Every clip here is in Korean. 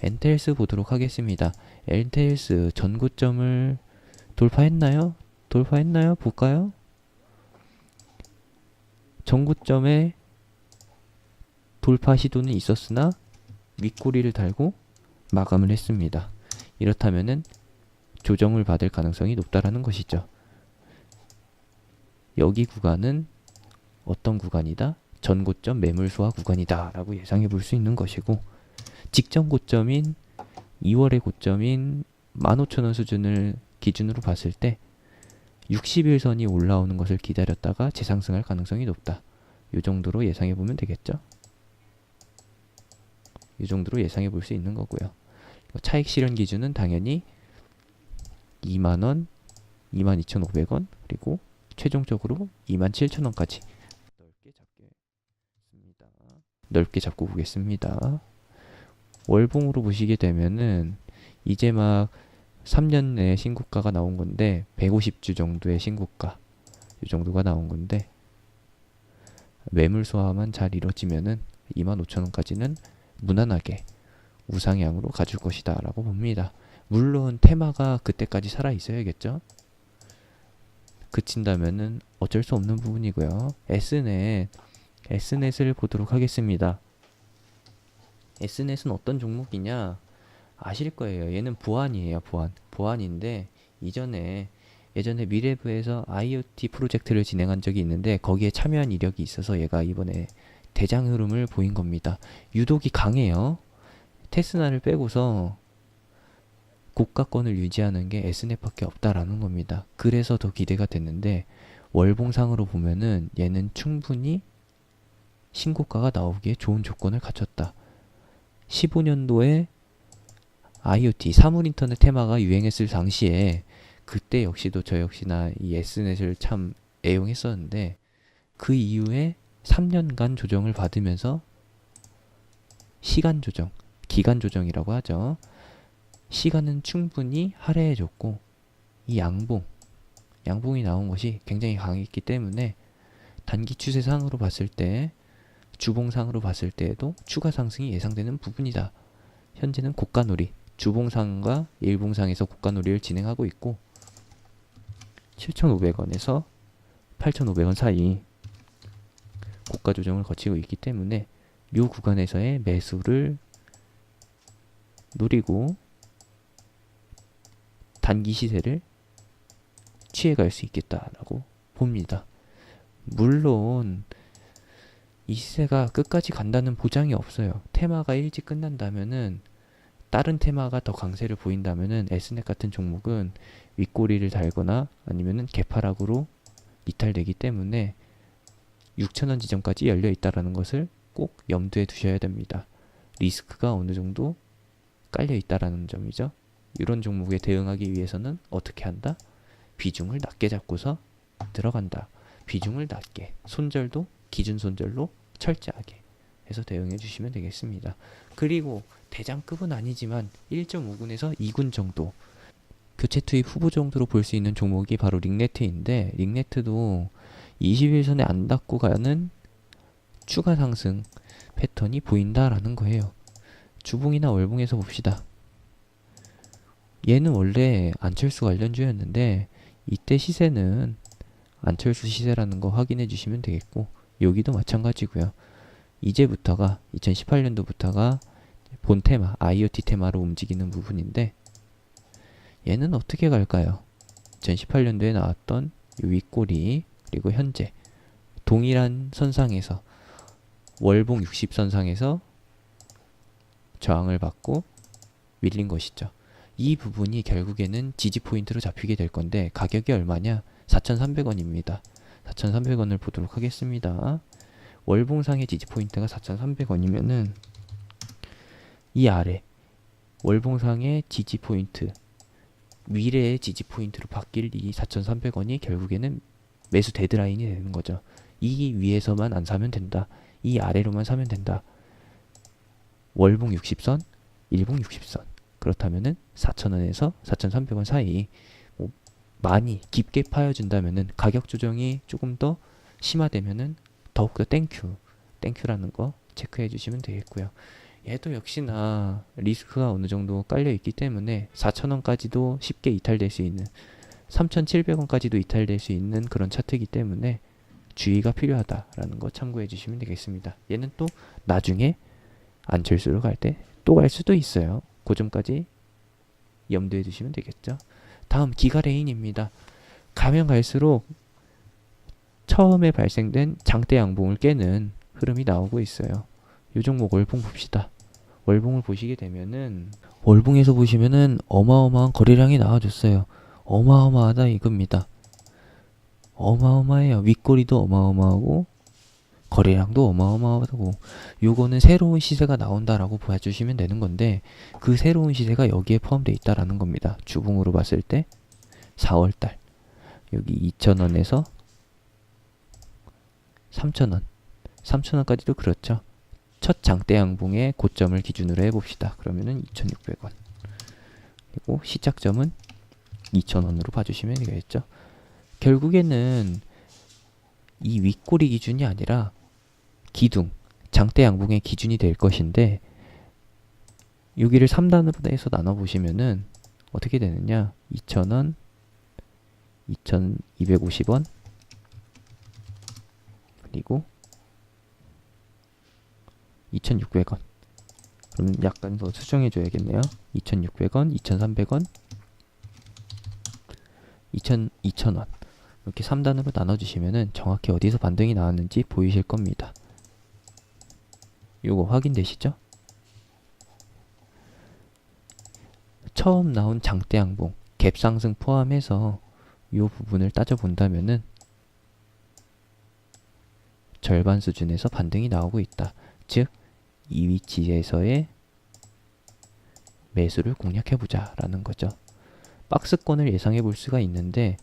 엔텔스 보도록 하겠습니다. 엔텔스 전고점을 돌파했나요? 돌파했나요? 볼까요? 전고점에 돌파 시도는 있었으나 윗꼬리를 달고 마감을 했습니다. 이렇다면은 조정을 받을 가능성이 높다라는 것이죠. 여기 구간은 어떤 구간이다? 전고점 매물 소화 구간이다 라고 예상해 볼 수 있는 것이고, 직전 고점인 2월의 고점인 15,000원 수준을 기준으로 봤을 때 60일선이 올라오는 것을 기다렸다가 재상승할 가능성이 높다. 이 정도로 예상해 보면 되겠죠. 이 정도로 예상해 볼 수 있는 거고요. 차익 실현 기준은 당연히 2만원, 22,500원, 그리고 최종적으로 27,000원까지 넓게 잡고 보겠습니다. 월봉으로 보시게 되면은 이제 막 3년 내에 신고가가 나온 건데 150주 정도의 신고가 이 정도가 나온 건데, 매물 소화만 잘 이루어지면은 25,000원까지는 무난하게 우상향으로 가줄 것이다 라고 봅니다. 물론 테마가 그때까지 살아 있어야겠죠. 그친다면은 어쩔 수 없는 부분이고요. S넷을 보도록 하겠습니다. S넷은 어떤 종목이냐 아실 거예요. 얘는 보안이에요. 보안인데 예전에 미래부에서 IoT 프로젝트를 진행한 적이 있는데 거기에 참여한 이력이 있어서 얘가 이번에 대장 흐름을 보인 겁니다. 유독이 강해요. 테스나를 빼고서 고가권을 유지하는 게 S넷밖에 없다라는 겁니다. 그래서 더 기대가 됐는데, 월봉상으로 보면은 얘는 충분히 신고가가 나오기에 좋은 조건을 갖췄다. 15년도에 IoT 사물인터넷 테마가 유행했을 당시에 그때 역시도 저 역시나 이 S넷을 참 애용했었는데, 그 이후에 3년간 조정을 받으면서 시간 조정, 기간 조정이라고 하죠. 시간은 충분히 할애해줬고, 이 양봉이 나온 것이 굉장히 강했기 때문에 단기 추세상으로 봤을 때, 주봉상으로 봤을 때에도 추가 상승이 예상되는 부분이다. 현재는 고가놀이, 주봉상과 일봉상에서 고가놀이를 진행하고 있고 7,500원에서 8,500원 사이 고가 조정을 거치고 있기 때문에 이 구간에서의 매수를 노리고 단기 시세를 취해갈 수 있겠다라고 봅니다. 물론 이 시세가 끝까지 간다는 보장이 없어요. 테마가 일찍 끝난다면은, 다른 테마가 더 강세를 보인다면은 S넷 같은 종목은 윗꼬리를 달거나 아니면은 개파락으로 이탈되기 때문에 6,000원 지점까지 열려 있다라는 것을 꼭 염두에 두셔야 됩니다. 리스크가 어느 정도 깔려 있다라는 점이죠. 이런 종목에 대응하기 위해서는 어떻게 한다? 비중을 낮게 잡고서 들어간다. 비중을 낮게, 손절도 기준 손절로 철저하게 해서 대응해 주시면 되겠습니다. 그리고 대장급은 아니지만 1.5군에서 2군 정도, 교체 투입 후보 정도로 볼 수 있는 종목이 바로 링네트인데, 링네트도 21선에 안 닿고 가는 추가 상승 패턴이 보인다라는 거예요. 주봉이나 월봉에서 봅시다. 얘는 원래 안철수 관련주였는데 이때 시세는 안철수 시세라는 거 확인해 주시면 되겠고, 여기도 마찬가지고요. 이제부터가 2018년도부터가 본 테마, IoT 테마로 움직이는 부분인데, 얘는 어떻게 갈까요? 2018년도에 나왔던 이 윗꼬리, 그리고 현재 동일한 선상에서 월봉 60선상에서 저항을 받고 밀린 것이죠. 이 부분이 결국에는 지지 포인트로 잡히게 될 건데, 가격이 얼마냐? 4,300원입니다. 4,300원을 보도록 하겠습니다. 월봉상의 지지 포인트가 4,300원이면은 이 아래 월봉상의 지지 포인트, 미래의 지지 포인트로 바뀔 이 4,300원이 결국에는 매수 데드라인이 되는 거죠. 이 위에서만 안 사면 된다. 이 아래로만 사면 된다. 월봉 60선, 일봉 60선. 그렇다면은 4,000원에서 4,300원 사이 많이 깊게 파여준다면은, 가격 조정이 조금 더 심화되면은 더욱더 땡큐라는 거 체크해 주시면 되겠고요. 얘도 역시나 리스크가 어느 정도 깔려 있기 때문에 4,000원까지도 쉽게 이탈될 수 있는, 3,700원까지도 이탈될 수 있는 그런 차트이기 때문에 주의가 필요하다라는 거 참고해 주시면 되겠습니다. 얘는 또 나중에 안철수로 갈 때 또 갈 수도 있어요. 그 점까지 염두해 두시면 되겠죠. 다음 기가레인입니다. 가면 갈수록 처음에 발생된 장대 양봉을 깨는 흐름이 나오고 있어요. 요 종목 월봉 봅시다. 월봉을 보시게 되면은 월봉에서 보시면은 어마어마한 거래량이 나와줬어요. 어마어마하다 이겁니다. 어마어마해요. 윗꼬리도 어마어마하고 거래량도 어마어마하고, 요거는 새로운 시세가 나온다라고 봐주시면 되는 건데 그 새로운 시세가 여기에 포함되어 있다라는 겁니다. 주봉으로 봤을 때 4월달 여기 2,000원에서 3,000원, 3,000원까지도 그렇죠. 첫 장대 양봉의 고점을 기준으로 해봅시다. 그러면은 2,600원. 그리고 시작점은 2,000원으로 봐주시면 되겠죠. 결국에는 이 윗꼬리 기준이 아니라 기둥, 장대 양봉의 기준이 될 것인데, 여기를 3단으로 해서 나눠보시면은 어떻게 되느냐, 2,000원, 2,250원, 그리고 2,600원. 그럼 약간 더 수정해줘야겠네요. 2,600원, 2,300원, 2,000원. 이렇게 3단으로 나눠주시면은 정확히 어디서 반등이 나왔는지 보이실 겁니다. 요거 확인되시죠? 처음 나온 장대 양봉, 갭 상승 포함해서 요 부분을 따져본다면은 절반 수준에서 반등이 나오고 있다. 즉, 이 위치에서의 매수를 공략해보자 라는 거죠. 박스권을 예상해 볼 수가 있는데,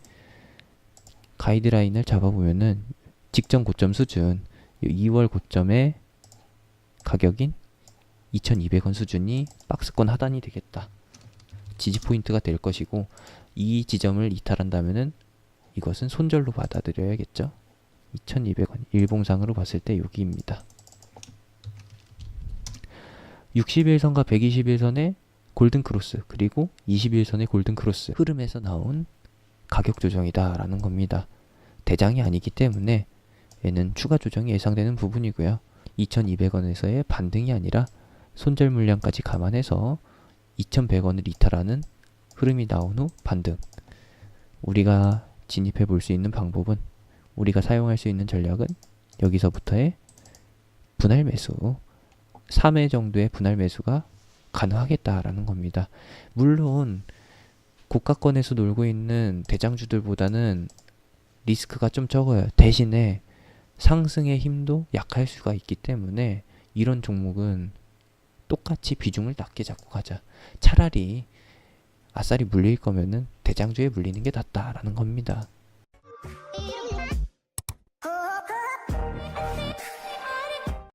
가이드라인을 잡아보면은 직전 고점 수준, 2월 고점의 가격인 2,200원 수준이 박스권 하단이 되겠다. 지지 포인트가 될 것이고, 이 지점을 이탈한다면은 이것은 손절로 받아들여야겠죠. 2,200원 일봉상으로 봤을 때 여기입니다. 60일선과 120일선의 골든크로스, 그리고 21선의 골든크로스 흐름에서 나온 가격 조정이다 라는 겁니다. 대장이 아니기 때문에 얘는 추가 조정이 예상되는 부분이고요. 2,200원에서의 반등이 아니라 손절 물량까지 감안해서 2,100원을 이탈하는 흐름이 나온 후 반등. 우리가 진입해 볼 수 있는 방법은, 우리가 사용할 수 있는 전략은 여기서부터의 분할 매수, 3회 정도의 분할 매수가 가능하겠다라는 겁니다. 물론 고가권에서 놀고 있는 대장주들보다는 리스크가 좀 적어요. 대신에 상승의 힘도 약할 수가 있기 때문에 이런 종목은 똑같이 비중을 낮게 잡고 가자. 차라리 아싸리 물릴 거면은 대장주에 물리는 게 낫다라는 겁니다.